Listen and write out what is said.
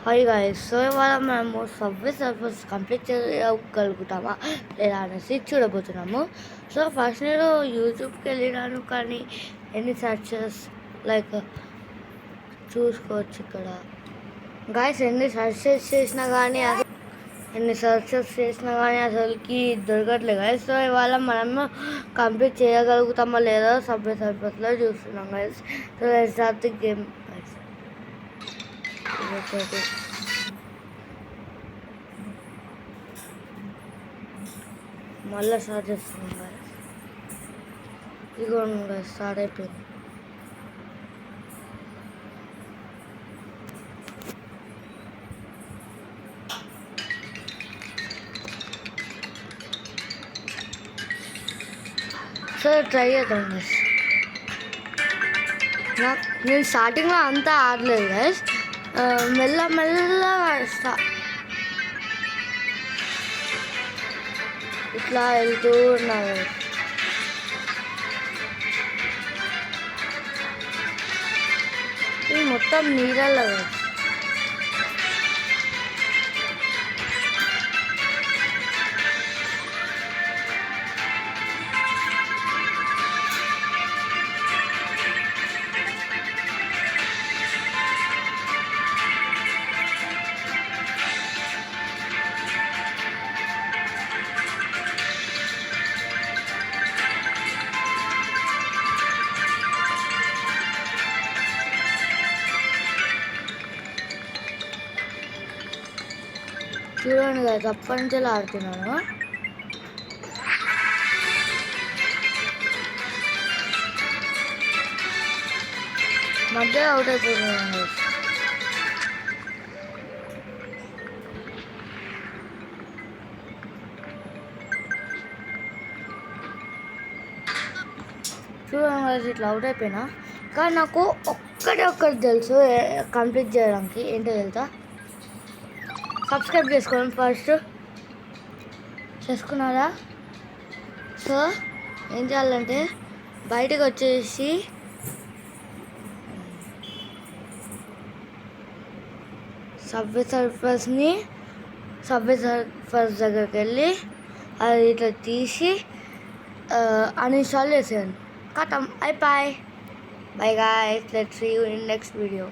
Hi guys, so ఇవాళ మనము subway Surfers complete చేయగలుగుతామా లేదా అనేసి చూడబోతున్నాము. సో ఫస్ట్ నేను యూట్యూబ్కి వెళ్ళినాను, కానీ ఎన్ని సర్చెస్ లైక్ చూసుకోవచ్చు ఇక్కడ గాయ్స్. ఎన్ని సర్చెస్ చేసినా కానీ అసలుకి దొరకట్లేదు గాయస్. సో ఇవాళ మనము కంప్లీట్ చేయగలుగుతామా లేదా సబ్వే సర్ఫర్స్లో చూస్తున్నాం guys. So let's start the game guys. మళ్ళీ స్టార్ట్ చేస్తున్నాం గాయస్. ఇదిగోండి గాయస్, స్టార్ట్ అయిపోయింది. సో ట్రై చేద్దాం గైస్. నేను స్టార్టింగ్లో అంతా ఆడలేదు గైస్, మెల్లగా ఇట్లా వెళ్తూ ఉన్నా గైస్. ఇది మొత్తం నీళ్ళల్లో గైస్. చూడండి కదా, అప్పటి నుంచి ఆడుతున్నాను. మధ్య అవుట్ అయిపోతున్నాను. చూడండి ఇట్లా అవుట్ అయిపోయినా, కానీ నాకు ఒక్కటి తెలుసు కంప్లీట్ చేయడానికి. ఏంటో తెలుసా? సబ్స్క్రైబ్ చేసుకోండి ఫస్ట్. చేసుకున్నారా? సో ఏం చేయాలంటే బయటకు వచ్చేసి సబ్వే సర్ఫర్స్ దగ్గరికి వెళ్ళి అది ఇట్లా తీసి అన్ఇన్స్టాల్ చేసేయండి. ఖతం అయిపోయి. Bye guys, let's see you in next video.